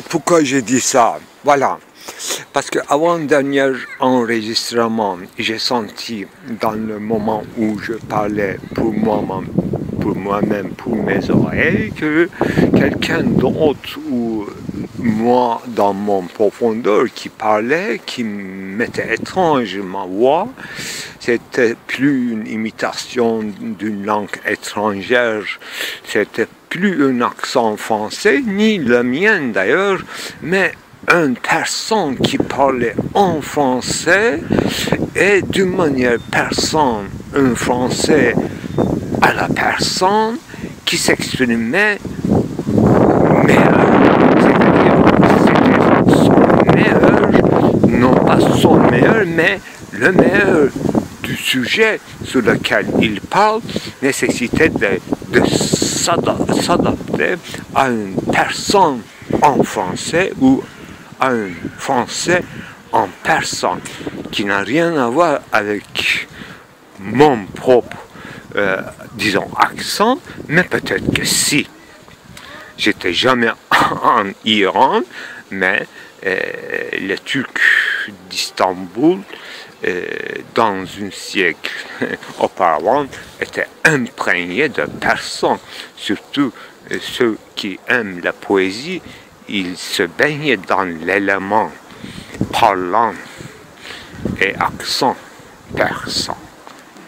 Pourquoi j'ai dit ça? Voilà. Parce qu'avant le dernier enregistrement, j'ai senti dans le moment où je parlais pour moi-même, pour mes oreilles, que quelqu'un d'autre ou moi dans mon profondeur qui parlait, qui m'était étrange ma voix, c'était plus une imitation d'une langue étrangère, c'était plus un accent français, ni le mien d'ailleurs, mais une personne qui parlait en français et d'une manière personne, un français à la personne qui s'exprimait meilleur, c'est-à-dire c'était son meilleur, non pas son meilleur, mais le meilleur du sujet sur lequel il parle nécessitait de s'adapter à une personne en français ou à un français en personne qui n'a rien à voir avec mon propre, disons, accent, mais peut-être que si. J'étais jamais en Iran, mais les Turcs d'Istanbul, dans un siècle auparavant, étaient imprégnés de personnes, surtout ceux qui aiment la poésie. Ils se baignaient dans l'élément parlant et accent persan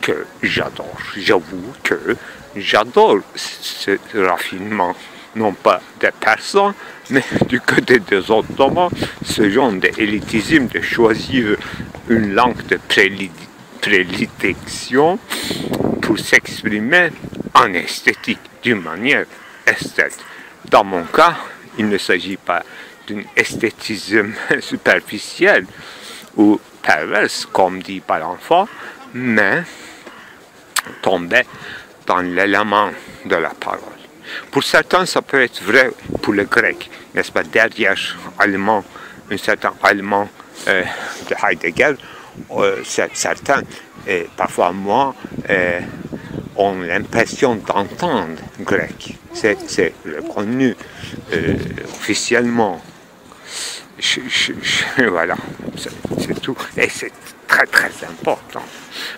que j'adore. J'avoue que j'adore ce raffinement, non pas des Persans, mais du côté des Ottomans, ce genre d'élitisme de choisir une langue de prédilection pour s'exprimer en esthétique, d'une manière esthétique. Dans mon cas, il ne s'agit pas d'un esthétisme superficiel ou perverse, comme dit Balanfa, mais tomber dans l'élément de la parole. Pour certains, ça peut être vrai pour le grec, n'est-ce pas? Derrière allemand, un certain allemand de Heidegger, certains, et parfois moi, ont l'impression d'entendre grec. C'est reconnu officiellement. Voilà, c'est tout. Et c'est très très important.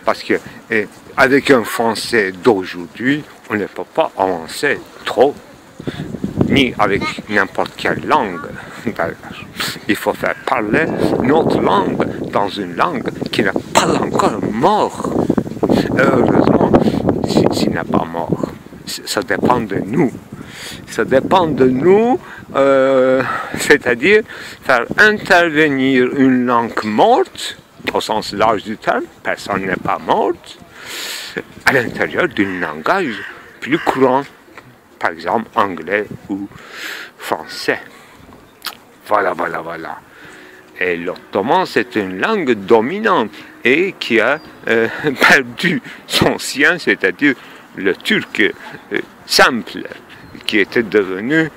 Parce que avec un français d'aujourd'hui, on ne peut pas avancer trop, ni avec n'importe quelle langue. Il faut faire parler notre langue dans une langue qui n'est pas encore morte. Heureusement, s'il n'est pas mort. Ça dépend de nous. Ça dépend de nous, c'est-à-dire faire intervenir une langue morte, au sens large du terme, personne n'est pas morte, à l'intérieur d'un langage plus courant, par exemple anglais ou français. Voilà. Et l'ottoman, c'est une langue dominante et qui a perdu son sien, c'est-à-dire le turc simple, qui était devenu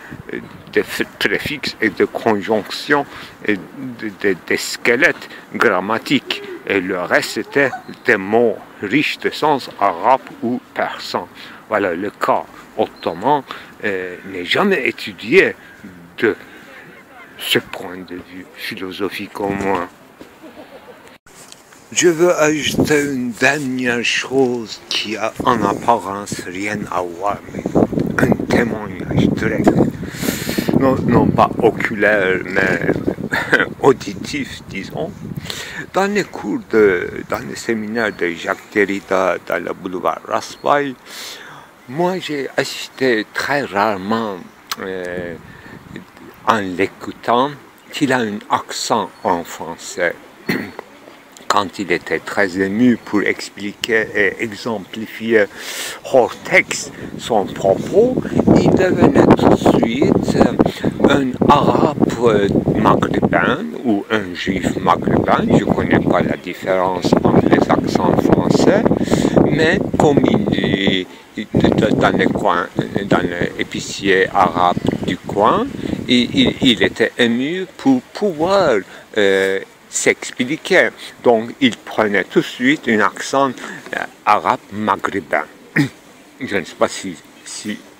des préfixes et de conjonctions et des squelettes grammatiques. Et le reste, c'était des mots riches de sens arabe ou persan. Voilà, le cas ottoman n'est jamais étudié de ce point de vue philosophique au moins. Je veux ajouter une dernière chose qui a en apparence rien à voir, mais un témoignage direct, non pas oculaire, mais auditif, disons. Dans les cours, dans les séminaires de Jacques Derrida dans le boulevard Raspail, moi j'ai assisté très rarement, en l'écoutant, qu'il a un accent en français. Quand il était très ému pour expliquer et exemplifier hors texte son propos, il devenait tout de suite un arabe maghrébin ou un juif maghrébin. Je ne connais pas la différence entre les accents français, mais comme il dans les coins, dans l'épicier arabe du coin, il était ému pour pouvoir s'expliquer. Donc, il prenait tout de suite un accent arabe maghrébin. Je ne sais pas si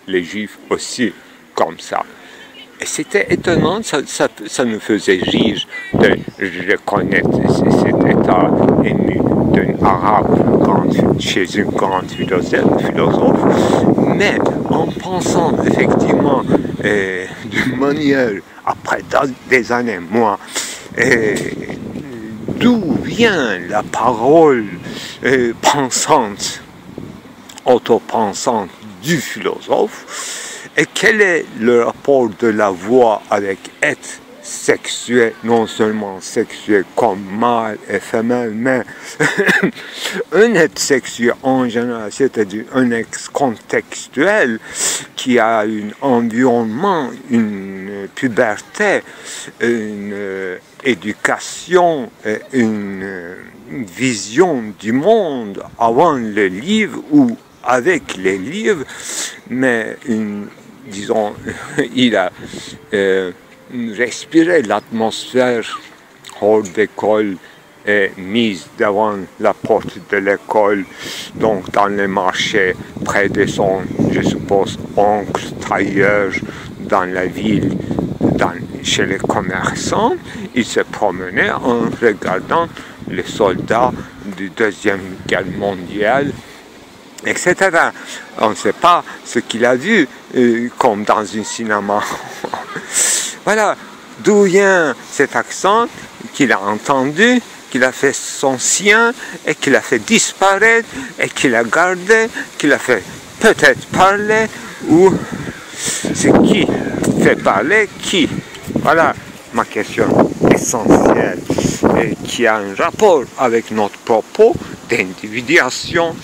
les juifs aussi comme ça. Et c'était étonnant, ça nous faisait rire de reconnaître cet état ému d'un arabe chez une grande philosophe, mais en pensant effectivement d'une manière, après des années, moi, d'où vient la parole pensante, autopensante du philosophe, et quel est le rapport de la voix avec être sexuel, non seulement sexuel comme mâle et femelle, mais un être sexuel en général, c'est-à-dire un être contextuel qui a un environnement, une puberté, une éducation, une vision du monde avant le livre ou avec les livres, mais disons, il a respiré l'atmosphère hors d'école et mise devant la porte de l'école, donc dans les marchés, près de son, je suppose, oncle tailleur, dans la ville, chez les commerçants. Il se promenait en regardant les soldats du Deuxième Guerre mondiale, etc. On ne sait pas ce qu'il a vu, comme dans un cinéma. Voilà d'où vient cet accent qu'il a entendu, qu'il a fait son sien, et qu'il a fait disparaître, et qu'il a gardé, qu'il a fait peut-être parler, ou c'est qui fait parler qui. Voilà ma question essentielle, et qui a un rapport avec notre propos d'individuation,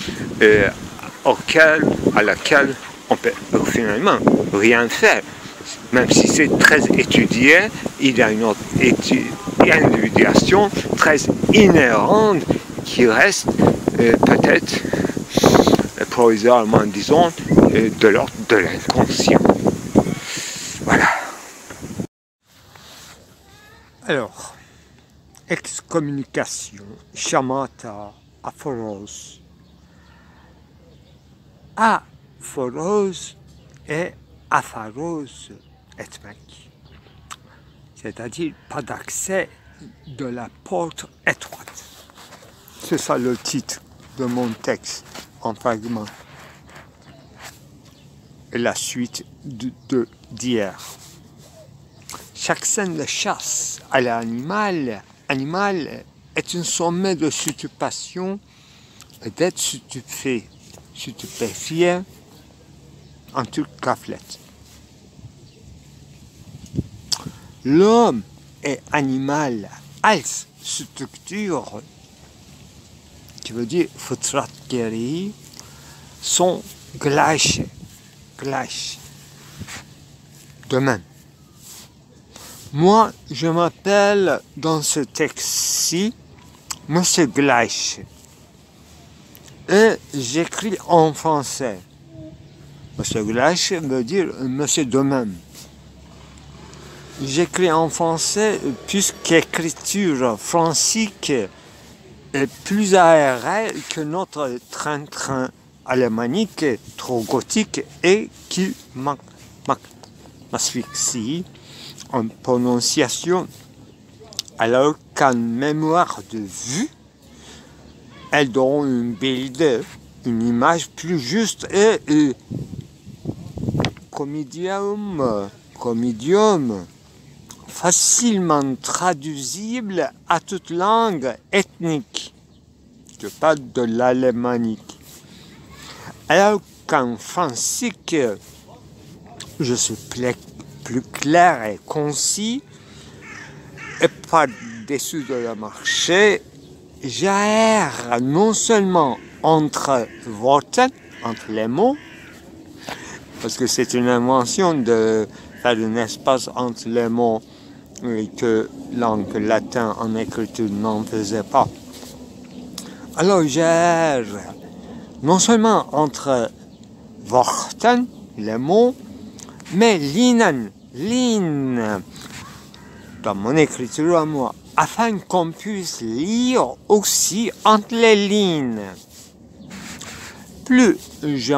à laquelle on peut finalement rien faire. Même si c'est très étudié, il y a une autre individuation très inhérente qui reste peut-être provisoirement, disons, de l'ordre de l'inconscient. Voilà. Alors, excommunication, shamatha, aphoros. Aphoros et apharos etmek, c'est-à-dire pas d'accès de la porte étroite. C'est ça le titre de mon texte en fragment. Et la suite d'hier. Chaque scène de chasse à l'animal est un sommet de stupéfaction et d'être stupéfié en toute caflette. L'homme et animal als structure, qui veut dire Futratgeri, sont gleich, de même. Moi, je m'appelle dans ce texte-ci Monsieur Gleich et j'écris en français. Monsieur Gleich veut dire Monsieur de même. J'écris en français puisqu'écriture francique est plus aérée que notre train-train alémanique trop gothique et qui m'asphyxie en prononciation, alors qu'en mémoire de vue, elle donne une image plus juste et comédium, facilement traduisible à toute langue ethnique. Je parle de l'alémanique. Alors qu'en francique, je suis plus clair et concis, et par-dessus de le marché, j'aère non seulement entre Worten, entre les mots, parce que c'est une invention de faire un espace entre les mots que langue latine en écriture n'en faisait pas. Alors j'aère non seulement entre Worten, les mots, mais ligne, dans mon écriture à moi, afin qu'on puisse lire aussi entre les lignes. plus je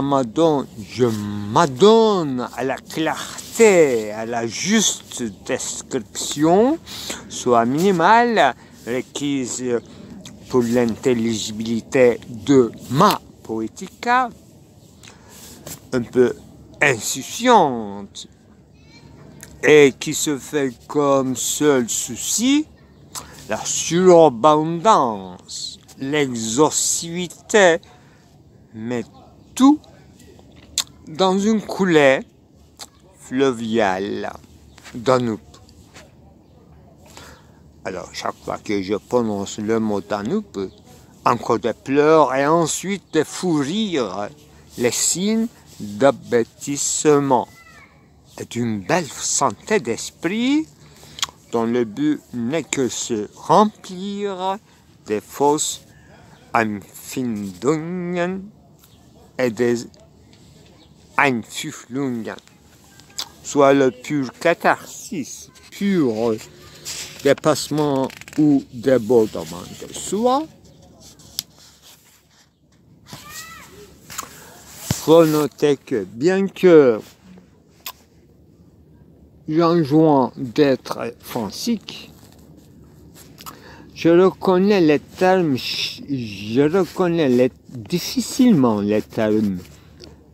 m'adonne à la clarté, à la juste description, soit minimale, requise pour l'intelligibilité de ma poética, un peu insouciante, et qui se fait comme seul souci la surabondance, l'exhaustivité, mais tout dans une coulée fluviale Danube. Alors, chaque fois que je prononce le mot Danube, encore des pleurs et ensuite des fous rires, les signes d'abêtissement et d'une belle santé d'esprit dont le but n'est que se remplir des fausses Empfindungen et des Einfühlungen, soit le pur catharsis, pur dépassement ou débordement de soi. Faut noter que bien que j'enjoins d'être foncique, je reconnais difficilement les termes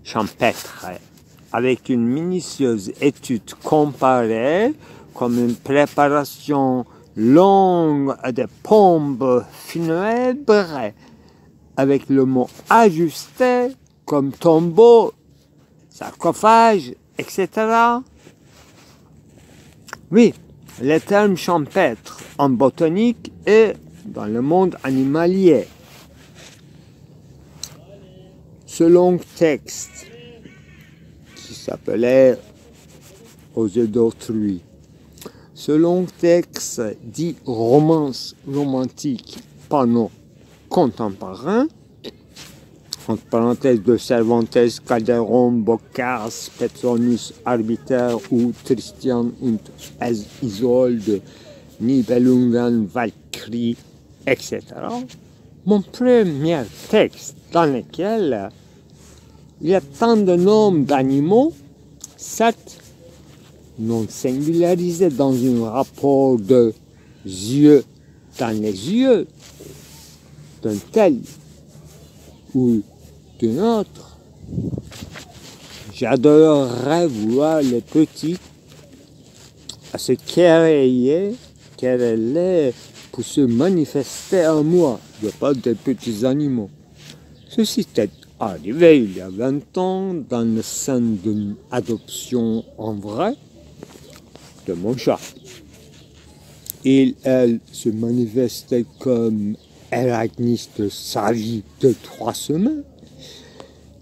champêtres, avec une minutieuse étude comparée, comme une préparation longue des pompes funèbres, avec le mot ajusté, comme tombeau, sarcophage, etc. Oui, les termes champêtres en botanique et dans le monde animalier. Ce long texte qui s'appelait Aux yeux d'autrui, ce long texte dit romance romantique par nos contemporains, entre parenthèses de Cervantes, Calderon, Boccace, Petronius, Arbiter ou Tristan und Isolde, Nibelungen, Valkyrie, etc. Mon premier texte dans lequel il y a tant de noms d'animaux, certes non singularisés dans un rapport de yeux dans les yeux d'un tel ou d'un autre. J'adorerais voir les petits à se quereller pour se manifester en moi. Je parle des petits animaux. Ceci est arrivé il y a 20 ans dans le sein d'une adoption en vrai de mon chat. Elle se manifestait comme Erasmus de sa vie de 3 semaines,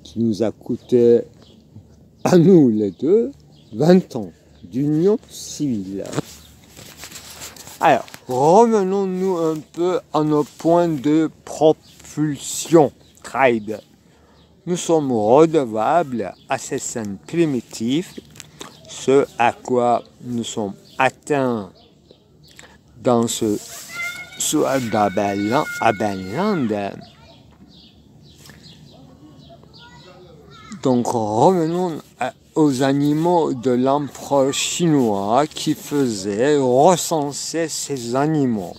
qui nous a coûté, à nous les deux, 20 ans d'union civile. Alors, revenons-nous un peu à nos points de propulsion, Treib. Nous sommes redevables à ces scènes primitives, ce à quoi nous sommes atteints dans ce soir d'Abelland. Donc revenons aux animaux de l'empereur chinois qui faisait recenser ces animaux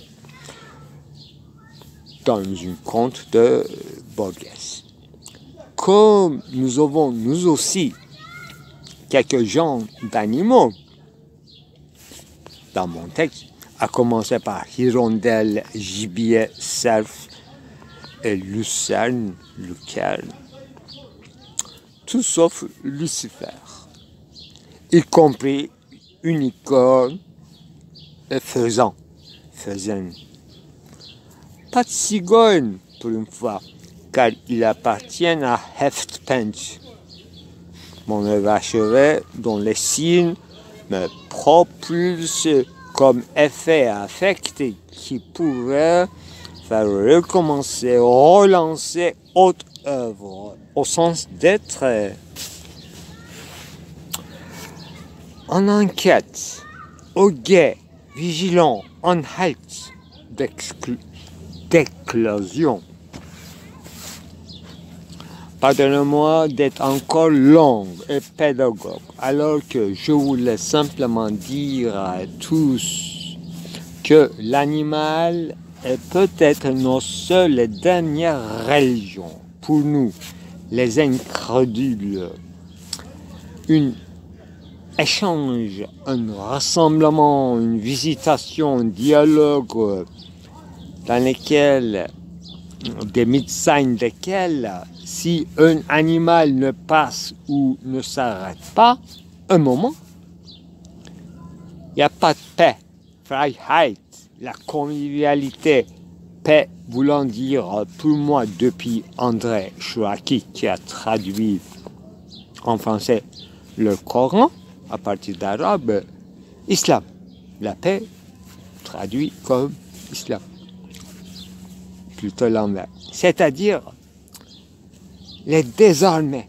dans un conte de Borges. Comme nous avons nous aussi quelques genres d'animaux dans mon texte, à commencer par hirondelle, gibier, cerf et lucerne, tout sauf Lucifer, y compris unicorne et faisan. Pas de cigogne pour une fois, car il appartient à Heftpence, mon évachevé dont les signes me propulsent comme effet affecté qui pourrait faire recommencer, relancer autre œuvre, au sens d'être en enquête, au guet, vigilant, en halte d'éclosion. Pardonnez-moi d'être encore long et pédagogue, alors que je voulais simplement dire à tous que l'animal est peut-être notre seule et dernière religion. Pour nous, les incrédules, un échange, un rassemblement, une visitation, un dialogue dans lequel des médecins desquels, si un animal ne passe ou ne s'arrête pas, un moment, il n'y a pas de paix, Freiheit, la convivialité, paix voulant dire pour moi depuis André Chouaki qui a traduit en français le Coran à partir d'arabe, islam. La paix traduit comme islam. Plutôt l'envers. C'est-à-dire les désarmés,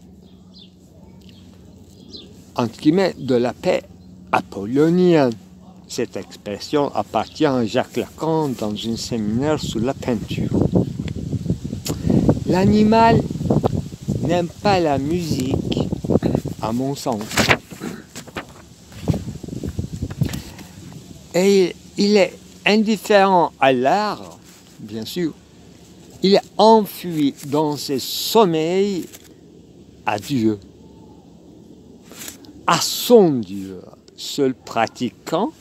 entre guillemets, de la paix apollonienne. Cette expression appartient à Jacques Lacan dans un séminaire sur la peinture. L'animal n'aime pas la musique, à mon sens. Et il est indifférent à l'art, bien sûr. Il est enfui dans ses sommeils à Dieu, à son Dieu, seul pratiquant,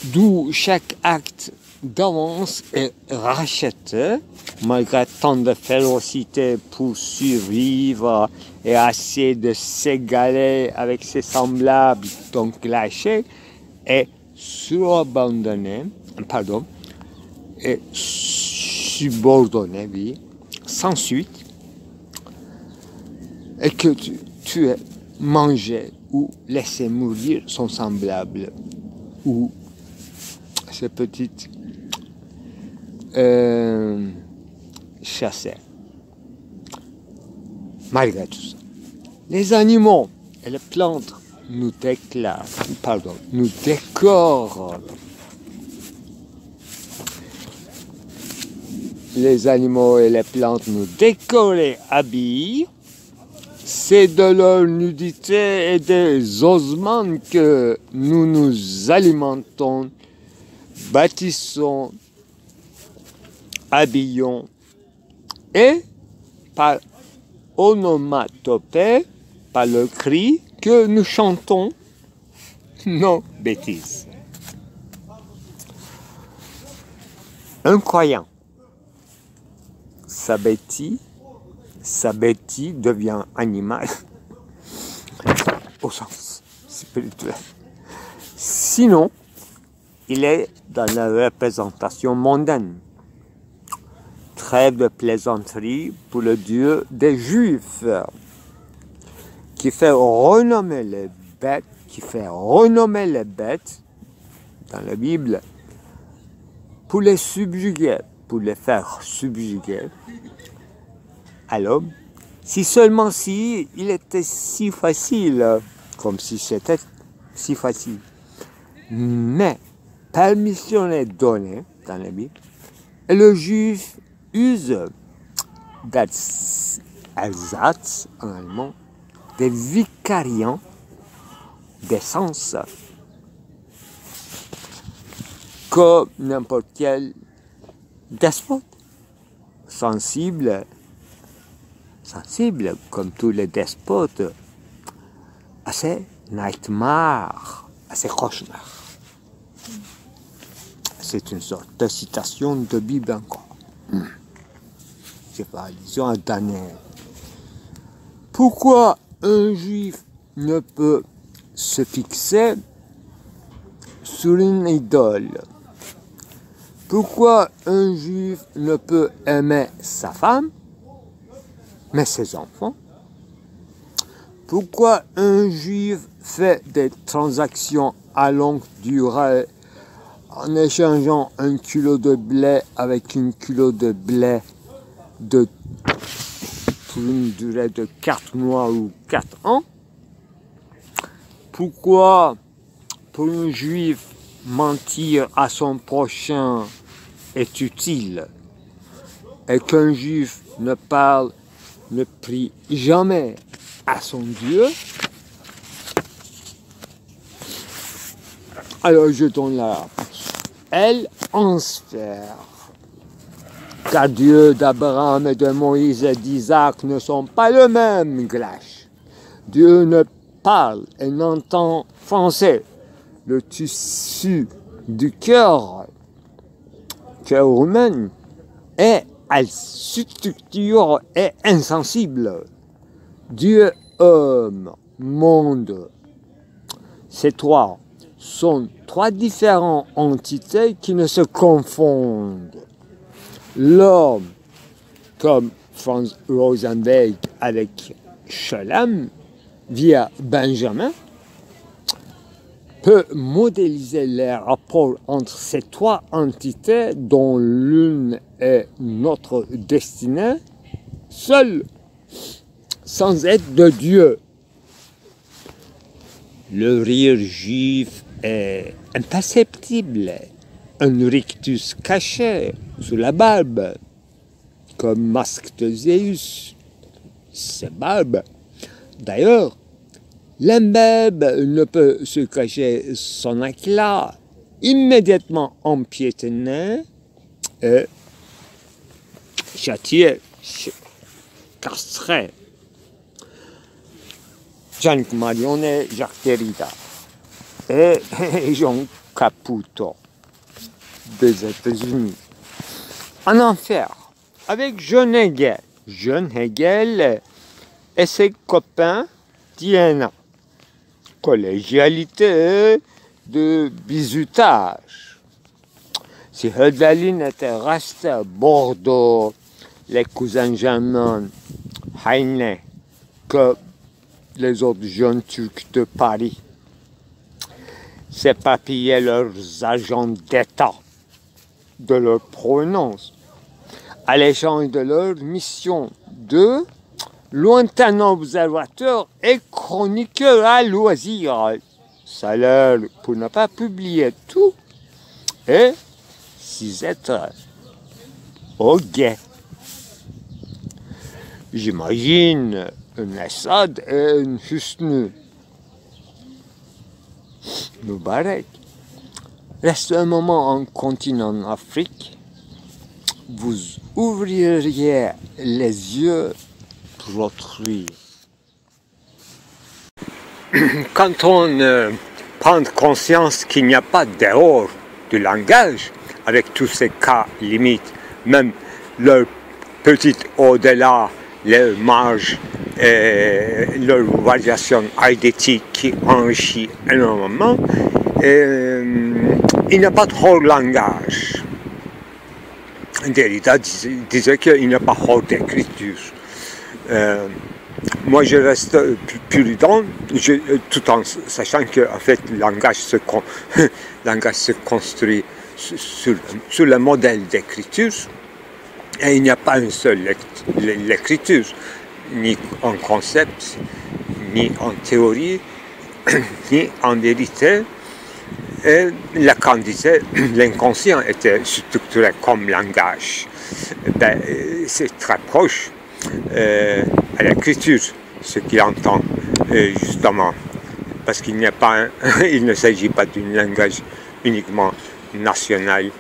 d'où chaque acte d'avance est racheté, malgré tant de férocité pour survivre et essayer de s'égaler avec ses semblables, donc lâché, et surabandonné, et subordonné, oui, sans suite, et que tu es mangé ou laissé mourir son semblable, ou ces petites chassés. Malgré tout ça, les animaux et les plantes nous nous décorent. Les animaux et les plantes nous décorent et habillent. C'est de leur nudité et des ossements que nous nous alimentons, bâtissons, habillons et par onomatopée, par le cri que nous chantons nos bêtises. Un croyant, sa bêtise devient animal au sens spirituel. Sinon, il est dans la représentation mondaine. Trêve de plaisanterie pour le Dieu des Juifs, qui fait renommer les bêtes dans la Bible pour les subjuguer, pour les faire subjuguer à l'homme, si seulement si il était si facile, comme si c'était si facile. Mais permission est donnée dans la Bible, et le juif use Ersatz en allemand, des vicariants d'essence, comme n'importe quel despote, sensible comme tous les despotes, à ses nightmares, à ses cauchemars. C'est une sorte de citation de Bible encore. C'est pas disons à Daniel. Pourquoi un juif ne peut se fixer sur une idole? Pourquoi un juif ne peut aimer sa femme, mais ses enfants? Pourquoi un juif fait des transactions à longue durée en échangeant 1 kilo de blé avec 1 kilo de blé pour une durée de 4 mois ou 4 ans? Pourquoi, pour un juif, mentir à son prochain est utile et qu'un juif ne prie jamais à son Dieu, alors je donne la réponse. Elle en sphère. Car Dieu d'Abraham et de Moïse et d'Isaac ne sont pas le même glache. Dieu ne parle et n'entend français. Le tissu du cœur humain est à structure et insensible. Dieu, homme, monde, ces trois sont trois différentes entités qui ne se confondent. L'homme, comme Franz Rosenberg avec Scholem, via Benjamin, peut modéliser les rapports entre ces trois entités dont l'une est notre destinée, seule, sans aide de Dieu. Le rire juif est imperceptible, un rictus caché sous la barbe, comme masque de Zéus, c'est barbe. D'ailleurs, l'imberbe ne peut se cacher son éclat, immédiatement empiétonné et châtié, castré. Gianni Marione, Jacques Derrida et Jean Caputo des États-Unis. En enfer, avec John Hegel. John Hegel et ses copains d'Iéna. Collégialité de bizutage. Si Hölderlin était resté à Bordeaux, les cousins germains, Heine, que les autres jeunes turcs de Paris s'éparpillaient leurs agents d'État de leur provenance, à l'échange de leur mission de lointain observateur et chroniqueur à loisir, salaire pour ne pas publier tout, et 6 êtres au guet. J'imagine un Assad et un Husnu Mubarak. Reste un moment en continent Afrique, vous ouvririez les yeux pour autrui. Quand on prend conscience qu'il n'y a pas dehors du langage, avec tous ces cas limites, même leur petite au-delà, les marges et leur variation eidétique qui enrichit énormément, il n'y a pas de hors langage. Derrida disait qu'il n'y a pas hors d'écriture. Moi, je reste prudent, tout en sachant que en fait, le langage se construit sur le modèle d'écriture, et il n'y a pas une seule l'écriture, ni en concept, ni en théorie, ni en vérité. Et Lacan disait l'inconscient était structuré comme langage. Ben, c'est très proche à l'écriture, ce qu'il entend justement, parce qu'il n'y a pas il ne s'agit pas d'un langage uniquement national,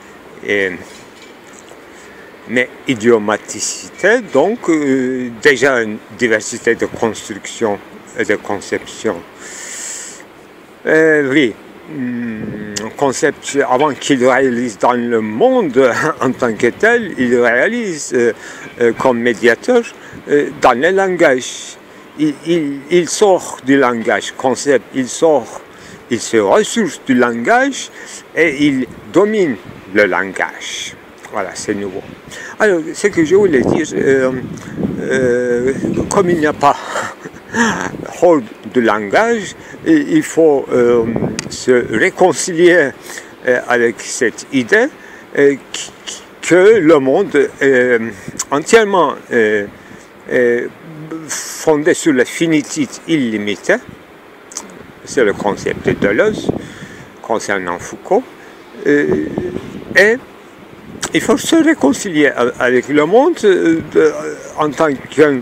mais idiomaticité, donc déjà une diversité de construction et de conception. Oui, concept, avant qu'il réalise dans le monde en tant que tel, il réalise comme médiateur dans le langage. Il sort du langage, concept, il se ressource du langage et il domine le langage. Voilà, c'est nouveau. Alors, ce que je voulais dire, comme il n'y a pas hors de langage, il faut se réconcilier avec cette idée que le monde est entièrement fondé sur la finitude illimitée. C'est le concept de Deleuze concernant Foucault. Et il faut se réconcilier avec le monde en tant qu'un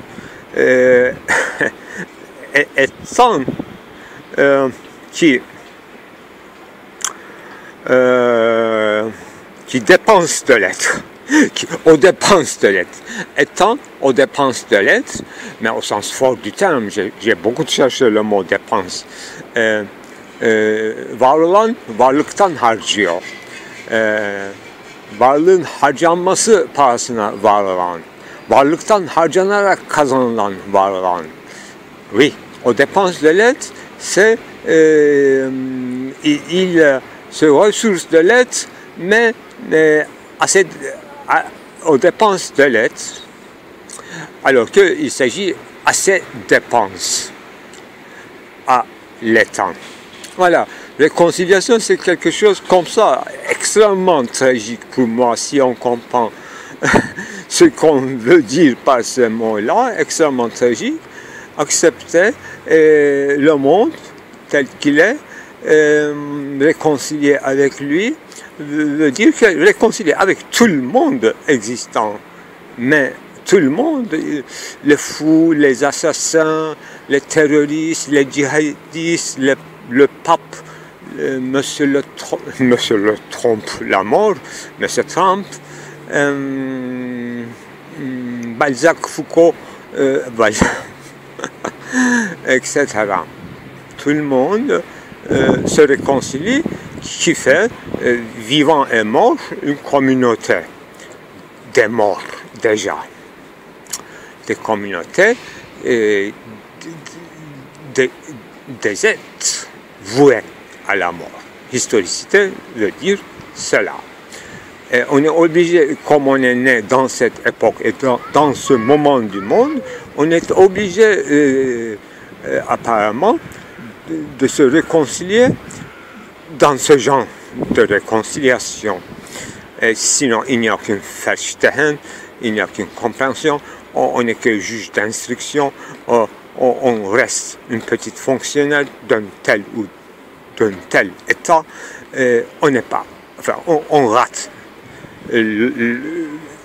étant qui dépense de l'être, aux dépenses de l'être, étant aux dépenses de l'être, mais au sens fort du terme, j'ai beaucoup cherché le mot dépense. Var olan varlıktan harcıyor. Varlığın harcanması pahasına var olan, varlıktan harcanarak kazanılan var olan. Oui, aux dépenses de l'être, c'est il se ressource de l'être, mais aux dépenses de l'être, alors qu'il s'agit à ses dépenses à l'étant. Voilà, réconciliation, c'est quelque chose comme ça, extrêmement tragique pour moi, si on comprend ce qu'on veut dire par ce mot-là, extrêmement tragique. Accepter le monde tel qu'il est, réconcilier avec lui, veut dire que réconcilier avec tout le monde existant, mais tout le monde, les fous, les assassins, les terroristes, les djihadistes, le pape, Monsieur le Trump, la mort, Monsieur Trump, Balzac, Foucault, etc. Tout le monde se réconcilie, qui fait, vivant et mort, une communauté des morts déjà. Des communautés, des êtres voués à la mort. Historicité veut dire cela. Et on est obligé, comme on est né dans cette époque et dans ce moment du monde, on est obligé apparemment de se réconcilier dans ce genre de réconciliation. Et sinon, il n'y a aucune Verstehen, il n'y a aucune compréhension, on n'est que juge d'instruction, on reste une petite fonctionnaire d'un tel ou d'un tel état, on n'est pas, enfin, on rate.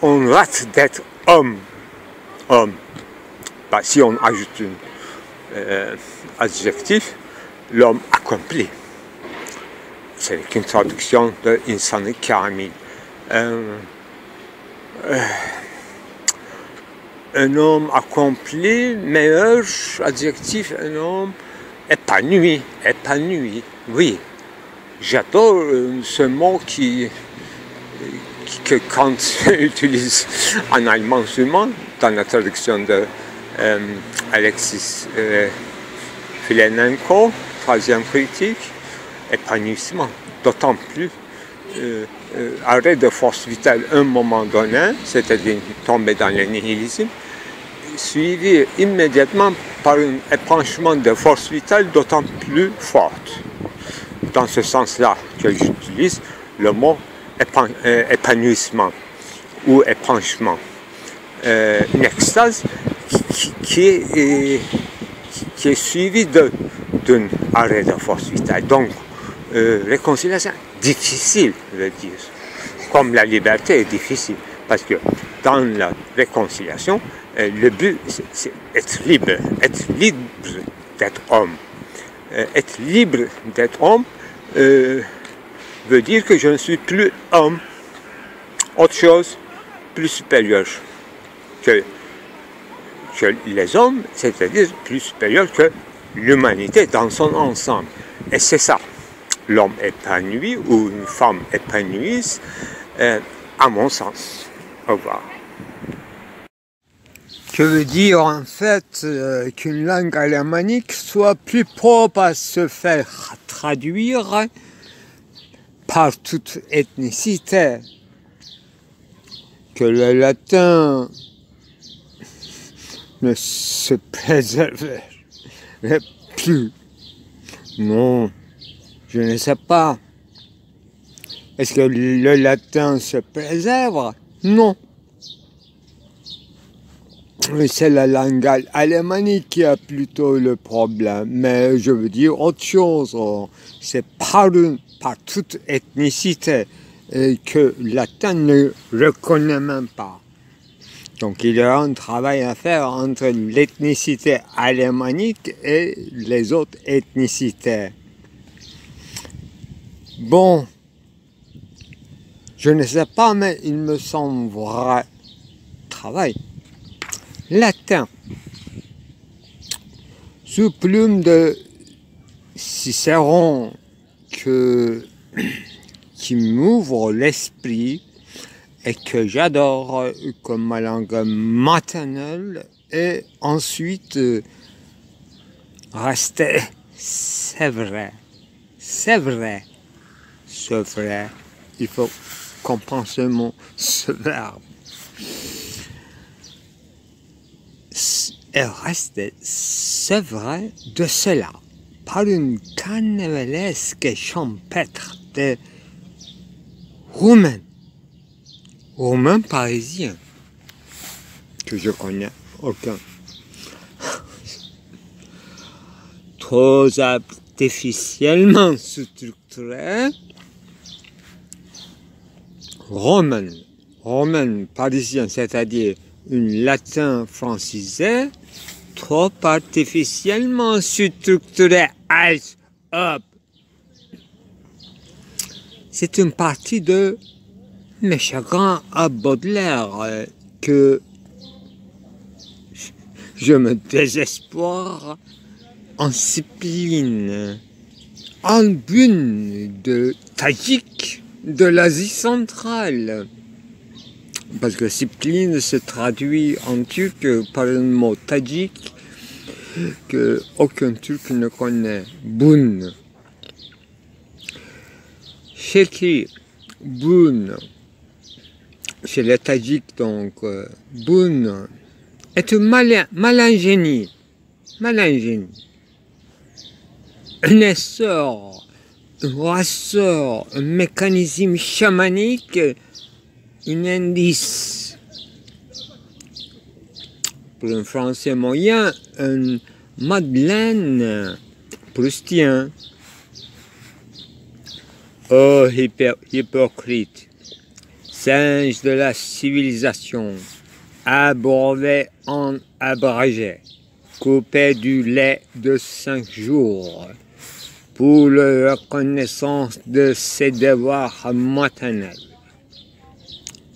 On rate d'être homme. Homme. Bah, si on ajoute un adjectif, l'homme accompli. C'est une traduction de İnsan-ı Kamil. Un homme accompli, meilleur adjectif, un homme épanoui. Épanoui, oui. J'adore ce mot que Kant utilise en allemand seulement, dans la traduction de Alexis Filenenko, troisième critique, épanouissement, d'autant plus arrêt de force vitale à un moment donné, c'est-à-dire tomber dans le nihilisme, suivi immédiatement par un épanchement de force vitale d'autant plus forte. Dans ce sens-là que j'utilise le mot épanouissement ou épanchement. Une extase qui est suivie d'un arrêt de force vitale. Donc, réconciliation difficile, je veux dire. Comme la liberté est difficile. Parce que dans la réconciliation, le but, c'est être libre. Être libre d'être homme. Être libre d'être homme veut dire que je ne suis plus homme, autre chose plus supérieure que les hommes, c'est-à-dire plus supérieur que l'humanité dans son ensemble. Et c'est ça, l'homme épanoui ou une femme épanouie, à mon sens. Au revoir. Que veut dire en fait qu'une langue alémanique soit plus propre à se faire traduire par toute ethnicité, que le latin ne se préserverait plus. Non, je ne sais pas. Est-ce que le latin se préserve? Non. C'est la langue alémanique qui a plutôt le problème. Mais je veux dire autre chose. C'est par toute ethnicité. et que latin ne reconnaît même pas. Donc il y a un travail à faire entre l'ethnicité alémanique et les autres ethnicités. Bon, je ne sais pas, mais il me semble vrai travail. Latin, sous plume de Cicéron qui m'ouvre l'esprit et que j'adore comme ma langue maternelle, et ensuite rester, c'est vrai, il faut compenser ce verbe. Et rester, c'est vrai, de cela, par une carnavalesque champêtre des Roumains parisiens, que je connais aucun. Trop artificiellement structurés. Romain parisien, c'est-à-dire une latin francisé, trop artificiellement structuré. Up. C'est une partie de mes chagrins à Baudelaire que je me désespoire en Cipline, en bune de Tadjik de l'Asie centrale. Parce que Cipline se traduit en turc par le mot Tadjik que aucun turc ne connaît, bune. J'écris bune chez les Tadjiks, donc bune est un malingénie, un essor, un ressort, un mécanisme chamanique, un indice. Pour un français moyen, un Madeleine proustien. Ô hypocrite, singe de la civilisation, abreuvé en abrégé, coupé du lait de 5 jours, pour la reconnaissance de ses devoirs maternels.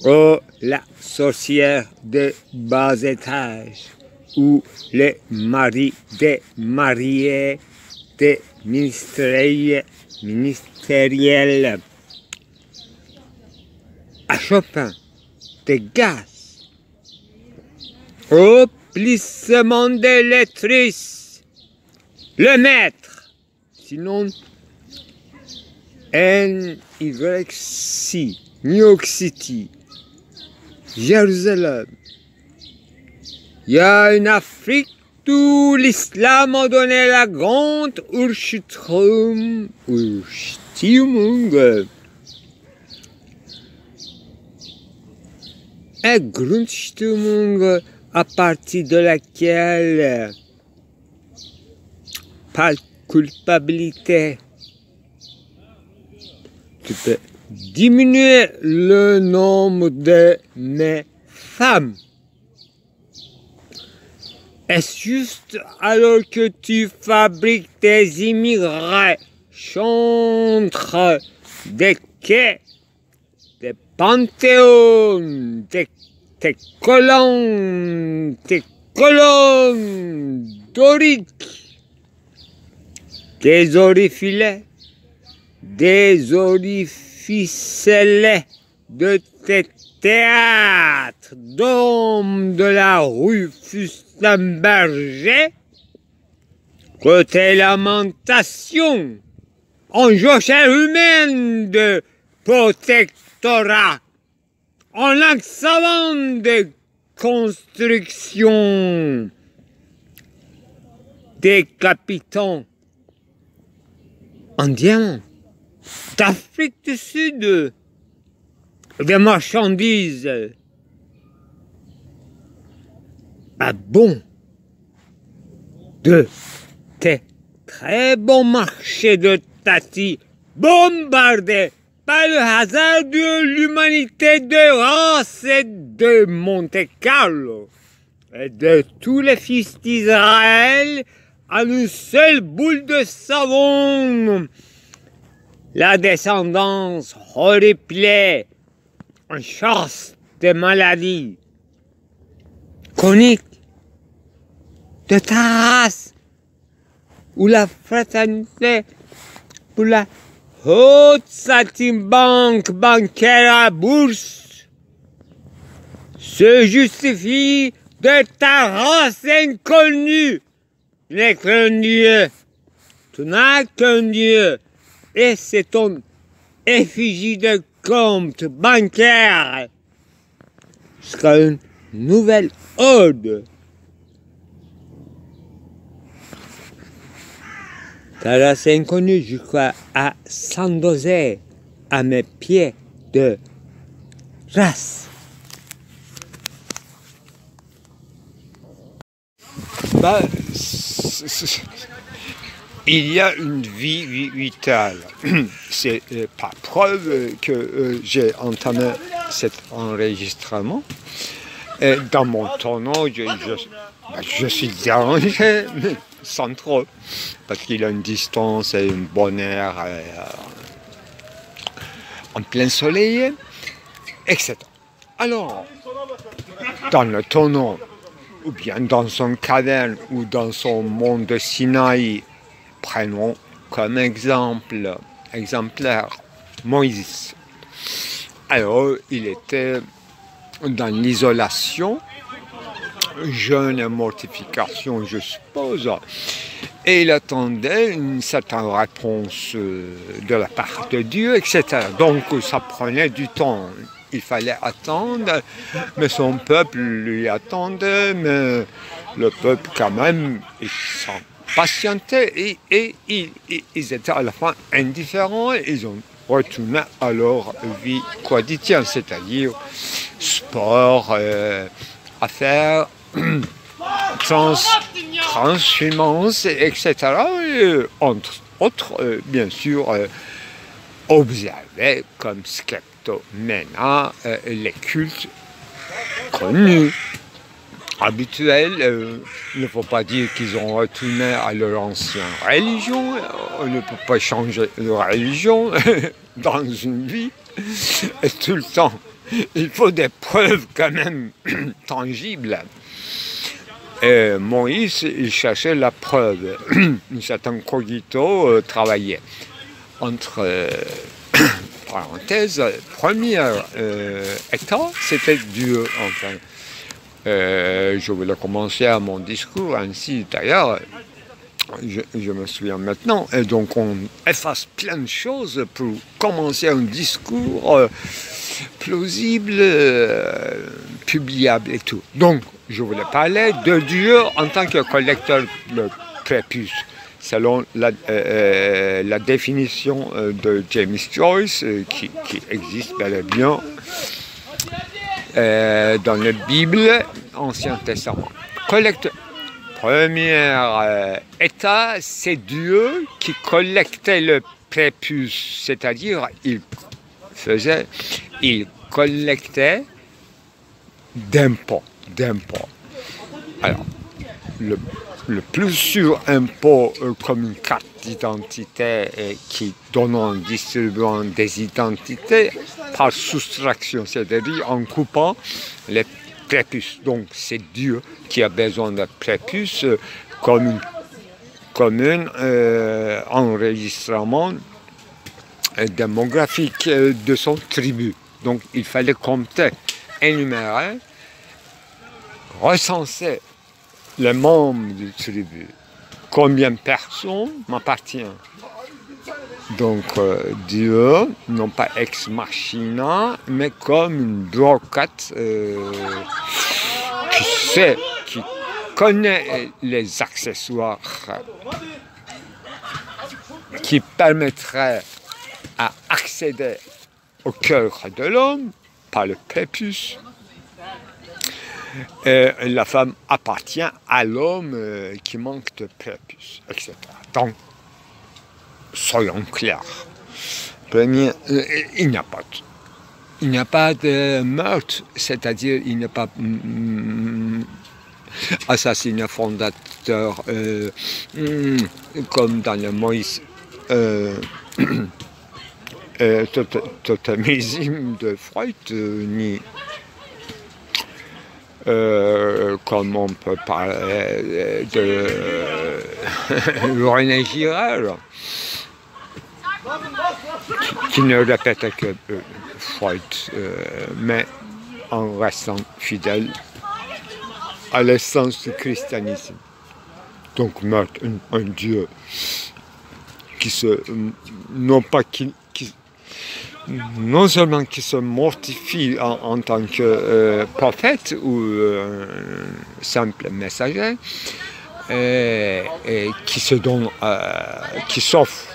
Ô la sorcière de bas étage, ou les maris des mariés des ministériels, à Chopin, des gaz, au plissement des lettrices, le maître, sinon NYC, New York City, Jérusalem. Il y a une Afrique où l'islam a donné la grande Urstimmung, et Grundstimmung à partir de laquelle, par culpabilité, tu peux diminuer le nombre de mes femmes. Est-ce juste alors que tu fabriques des immigrés, chantres, des quais, des panthéons, des colonnes doriques, des orifilets, des orificelets de tes théâtres d'hommes de la rue Fustemberger, que tes lamentations en jochère humaine de protectorat, en langue savante de construction, des capitans en diamant d'Afrique du Sud, des marchandises à bon de tes très bons marchés de Tati bombardés pas le hasard de l'humanité de race et de Monte-Carlo et de tous les fils d'Israël en une seule boule de savon. La descendance horrible, en chasse de maladies chroniques de ta race, où la fraternité pour la haute saltimbanque bancaire à bourse se justifie de ta race inconnue. Tu n'es qu'un dieu, tu n'as qu'un dieu, et c'est ton effigie de compte bancaire jusqu'à une nouvelle ode. Ta race inconnue, je crois, à s'endoser à mes pieds de race. Ben, il y a une vie vitale. C'est par preuve que j'ai entamé cet enregistrement. Et dans mon tonneau, je suis dérangé, mais sans trop, parce qu'il a une distance et une bonne air en plein soleil, etc. Alors, dans le tonneau, ou bien dans son caverne, ou dans son monde de Sinaï, prenons comme exemplaire Moïse. Alors, il était dans l'isolation, jeûne et mortification, je suppose, et il attendait une certaine réponse de la part de Dieu, etc. Donc, ça prenait du temps. Il fallait attendre, mais son peuple lui attendait, mais le peuple quand même, il s'impatientait et ils étaient à la fin indifférents, ils ont retourné à leur vie quotidienne, c'est-à-dire sport, affaires, transhumance, etc. Et, entre autres, bien sûr, observer comme Skeptomena les cultes connus, habituels. Il ne faut pas dire qu'ils ont retourné à leur ancienne religion. On ne peut pas changer de religion dans une vie. Et tout le temps, il faut des preuves quand même tangibles. Et Moïse, il cherchait la preuve. Un certain cogito travaillait. Entre parenthèses, premier état, c'était Dieu, enfin. Je voulais commencer à mon discours ainsi, d'ailleurs, je me souviens maintenant, et donc on efface plein de choses pour commencer un discours plausible, publiable et tout. Donc, je voulais parler de Dieu en tant que collecteur de prépuce, selon la définition de James Joyce, qui existe bel et bien dans la Bible, Ancien Testament. Premier état, c'est Dieu qui collectait le prépuce, c'est-à-dire il collectait d'impôts. Alors, le plus sûr impôt comme une carte d'identité qui donne en distribuant des identités par soustraction, c'est-à-dire en coupant les prépuces. Donc c'est Dieu qui a besoin de prépuces comme un enregistrement démographique de son tribu. Donc il fallait compter, énumérer, recenser les membres du tribu. Combien de personnes m'appartiennent? Donc Dieu, non pas ex machina, mais comme une bureaucrate qui connaît les accessoires qui permettraient à accéder au cœur de l'homme par le prépuce. Et la femme appartient à l'homme qui manque de prépuce, etc. Donc, soyons clairs. il n'y a pas de meurtre, c'est-à-dire il n'y a pas assassiné fondateur comme dans le Moïse totémisme de Freud, ni comme on peut parler de René Girard, qui ne répétait que Freud, mais en restant fidèle à l'essence du christianisme. Donc meurtre un Dieu qui se, non seulement qui se mortifie en tant que prophète ou simple messager, et qui se donne, qui s'offre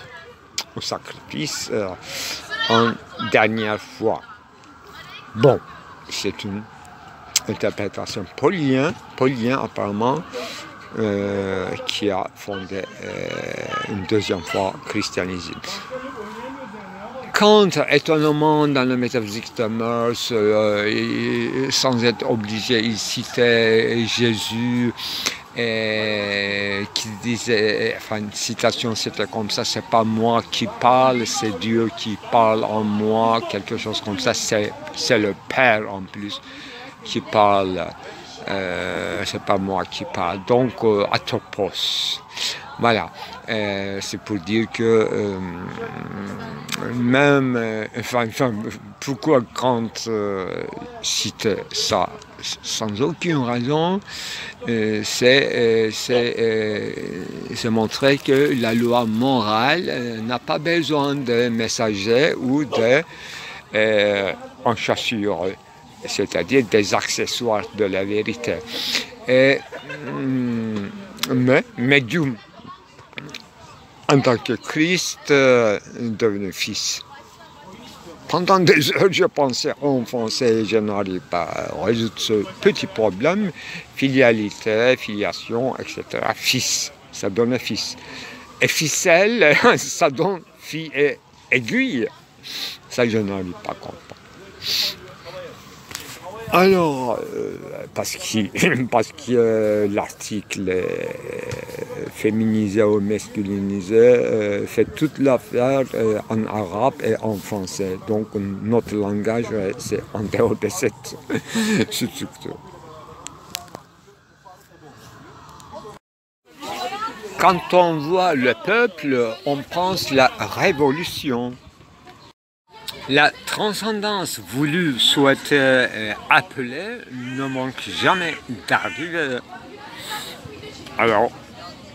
au sacrifice en dernière fois. Bon, c'est une interprétation Paulien apparemment, qui a fondé une deuxième fois le christianisme. Kant, étonnamment, dans la métaphysique de mœurs, sans être obligé, il citait Jésus, qui disait, enfin une citation c'était comme ça, c'est pas moi qui parle, c'est Dieu qui parle en moi, quelque chose comme ça, c'est le Père en plus qui parle, c'est pas moi qui parle, donc atopos. Voilà, c'est pour dire que même, pourquoi Kant cite ça sans aucune raison, c'est montrer que la loi morale n'a pas besoin de messagers ou de enchâssures, c'est-à-dire des accessoires de la vérité. Mais médium, en tant que Christ, devenu fils. Pendant des heures, je pensais enfoncer, je n'arrive pas à résoudre ce petit problème, filialité, filiation, etc. Fils, ça donne fils. Et ficelle, ça donne fille et aiguille. Ça, je n'arrive pas à comprendre. Alors, parce que l'article féminisé ou masculinisé fait toute l'affaire en arabe et en français. Donc notre langage, c'est en dehors de cette structure. Quand on voit le peuple, on pense la révolution. La transcendance voulue, souhaitée, appelée, ne manque jamais d'arriver. Alors,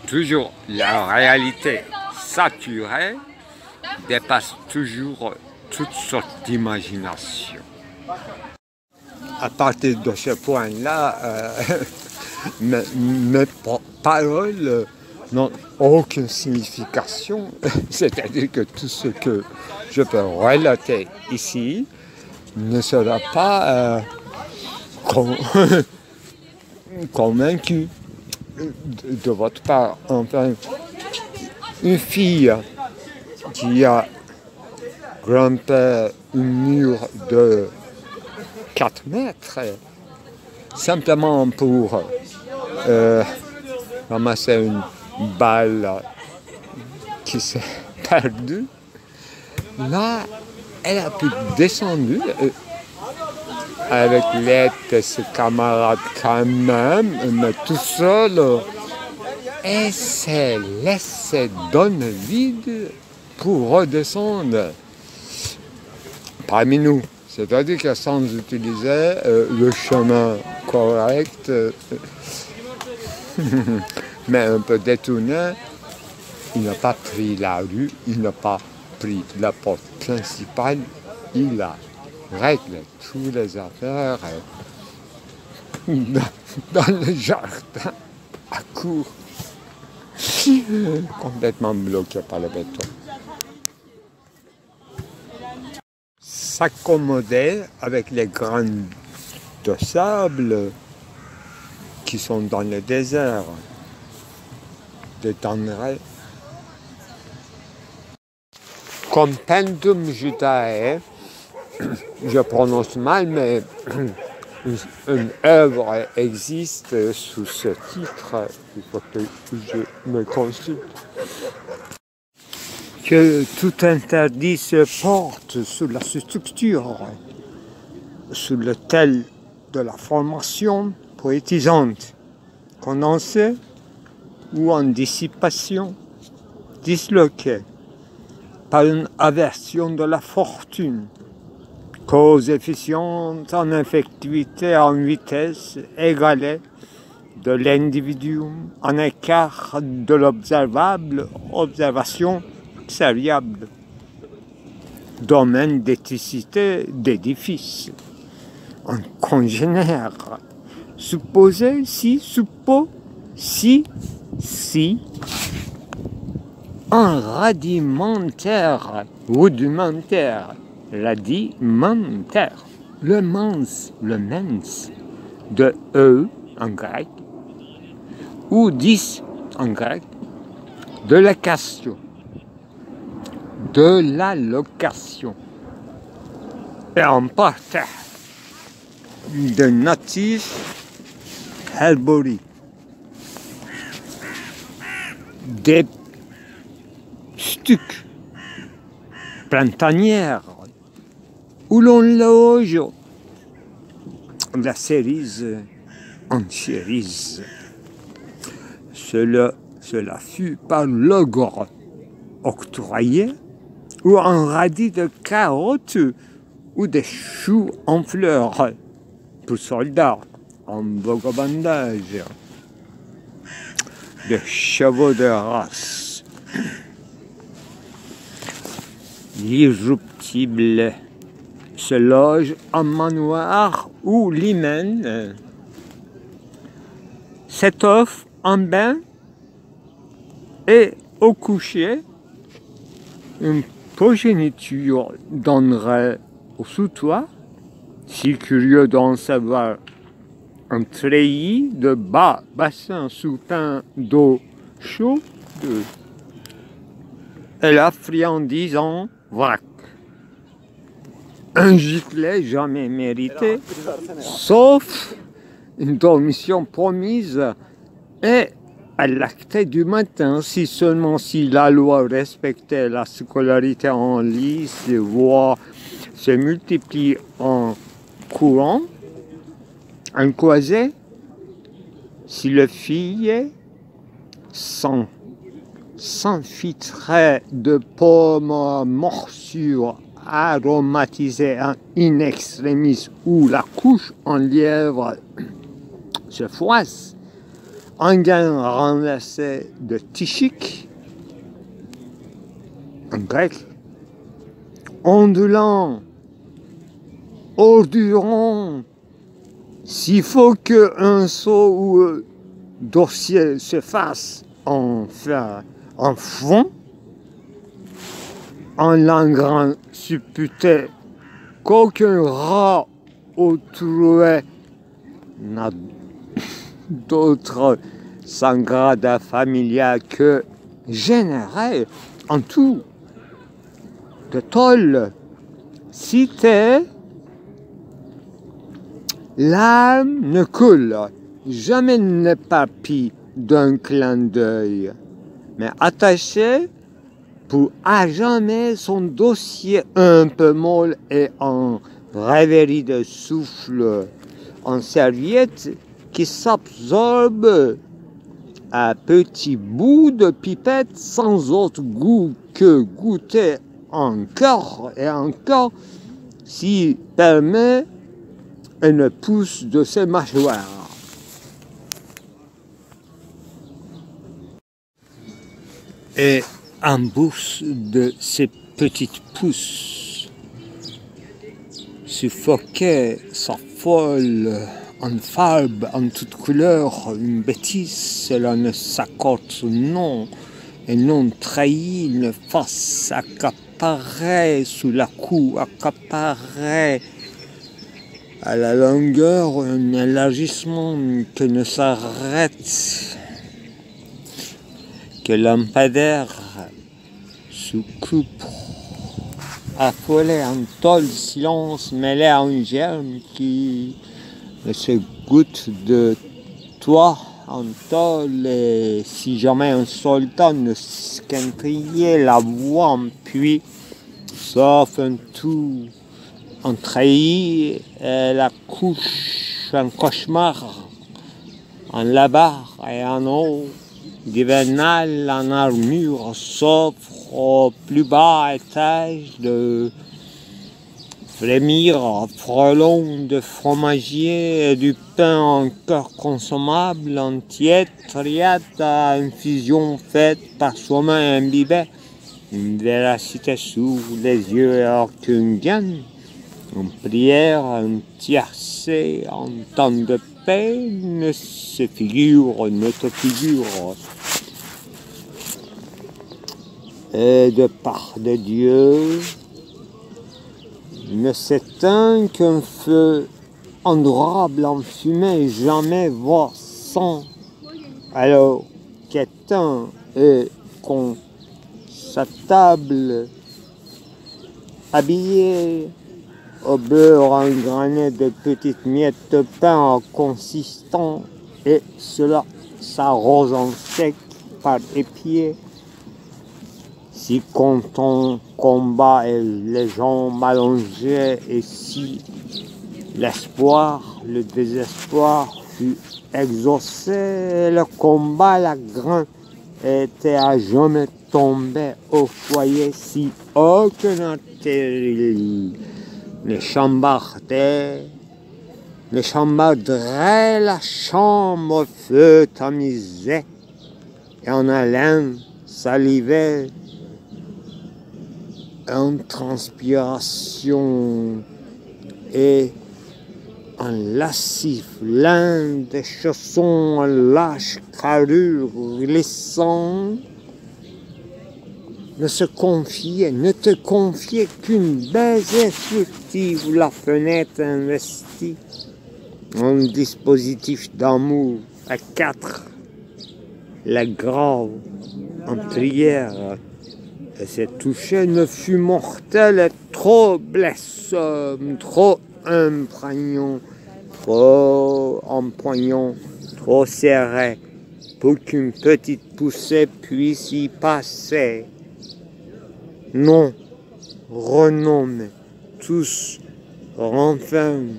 toujours la réalité saturée dépasse toujours toutes sortes d'imagination. À partir de ce point-là, mes paroles n'ont aucune signification, c'est-à-dire que tout ce que je peux relater ici ne sera pas convaincu de votre part. Enfin, une fille qui a grimpé un mur de 4 mètres simplement pour ramasser une balle qui s'est perdue. Là, elle a pu descendre avec l'aide de ses camarades quand même, mais tout seul, et s'est laissé donner vide pour redescendre parmi nous. C'est-à-dire que sans utiliser le chemin correct, mais un peu détourné, il n'a pas pris la rue, il n'a pas pris la porte principale, il a réglé toutes les affaires dans le jardin, à court, complètement bloqué par le béton. S'accommoder avec les grains de sable qui sont dans le désert, des denrées. Compendium Judae, je prononce mal, mais une œuvre existe sous ce titre, il faut que je me consulte. Que tout interdit se porte sous la structure, sous le tel de la formation poétisante, condensée ou en dissipation, disloquée par une aversion de la fortune, cause efficiente en effectivité en vitesse égalée de l'individuum en écart de l'observable, observation observable, domaine d'éthicité d'édifice, un congénère, supposé, si, un rudimentaire, rudimentaire, le mens, de en grec, ou 10 en grec, de l'allocation, et en partage de natif herbori, des stucs printanières où l'on loge la cerise en cerise. Cela fut par l'ogre octroyé, ou un radis de carottes ou des choux en fleurs pour soldats en vagabondage, des chevaux de race. L'irruptible se loge en manoir ou l'hymen, s'étoffe en bain et au coucher, une progéniture donnerait au sous-toit, si curieux d'en savoir, un treillis de bas bassin sous pain d'eau chaude et la friandise en vrac. Un giclet jamais mérité, sauf une dormition promise et à l'acte du matin, si seulement si la loi respectait la scolarité en lit, ses voix se multiplient en courant, en croisé, si le fillet s'infiltrait de pommes morsures aromatisées in extremis, ou la couche en lièvre se froisse, un gain renversé de tichique, en grec, ondulant, ordurant, s'il faut qu'un seau ou dossier se fasse en fond, en langrant supputé qu'aucun rat ou troué n'a d'autre sangrada familia que généré en tout de tôle, cité, l'âme ne coule, jamais n'éparpille d'un clin d'œil, mais attaché pour à jamais son dossier un peu molle et en rêverie de souffle, en serviette qui s'absorbe à petits bouts de pipette sans autre goût que goûter encore et encore, s'il permet une pousse de ses mâchoires. Et en bourse de ses petites pousses, suffoquée, s'affole en farbe, en toutes couleurs, une bêtise, cela ne s'accorde non, et non trahi, une face accaparée sous la cou, accaparée à la longueur, un élargissement qui ne s'arrête, que lampadaire sous coupe affolé en tol silence mêlé à un germe qui se goûte de toi en tol, et si jamais un soldat ne squintriait la voix en puits, sauf un tout en treillis et la couche un cauchemar en labarre et en eau d'hivernal en armure s'offre au plus bas étage de frémir frelons de fromagier et du pain en cœur consommable entier triade à infusion faite par soi-même imbibé, une véracité sous les yeux arcungiennes, en prière, un tiercé en temps de paix ne se figure, ne te figure. Et de part de Dieu, ne s'éteint qu'un feu adorable enfumé, jamais voire sans, alors qu'éteint et qu'on sa table habillée au beurre engrané de petites miettes de pain consistant, et cela s'arrose en sec par épier. Si quand on combat et les jambes allongées, et si l'espoir, le désespoir fut exaucé, le combat, la grain était à jamais tombé au foyer, si aucun artillerie ne chambarderait la chambre au feu tamisé, et en haleine salivée, en transpiration et en lascif lin des chaussons en lâche carrure glissant, ne te confiez qu'une baiser furtive la fenêtre investie, un dispositif d'amour à quatre, la grave en prière, et ce toucher ne fut mortel et trop blessant, trop empoignant, trop serré, pour qu'une petite poussée puisse y passer. Non, renommés, tous renferment,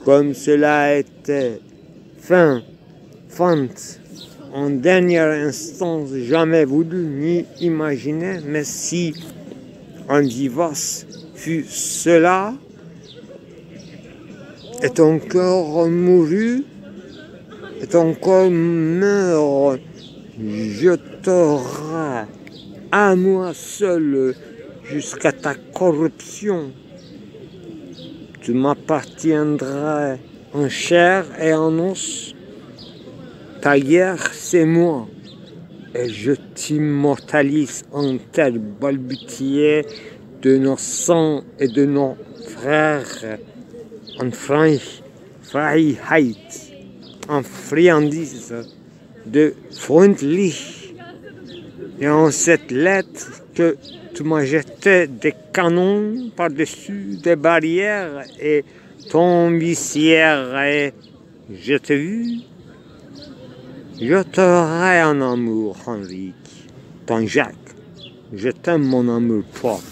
comme cela a été, feinte, en dernière instance jamais voulu ni imaginé, mais si un divorce fut cela, et ton corps mouru, et ton corps meurt, je t'aurai à moi seul jusqu'à ta corruption. Tu m'appartiendras en chair et en os. Ta guerre, c'est moi, et je t'immortalise en tel balbutier de nos sangs et de nos frères, en Freiheit, en friandise de freundlich, et en cette lettre que tu m'as jeté des canons par-dessus des barrières et ton visière, et je t'ai vu. Je t'aurai en amour, Henrique, ton Jacques, je t'aime mon amour propre.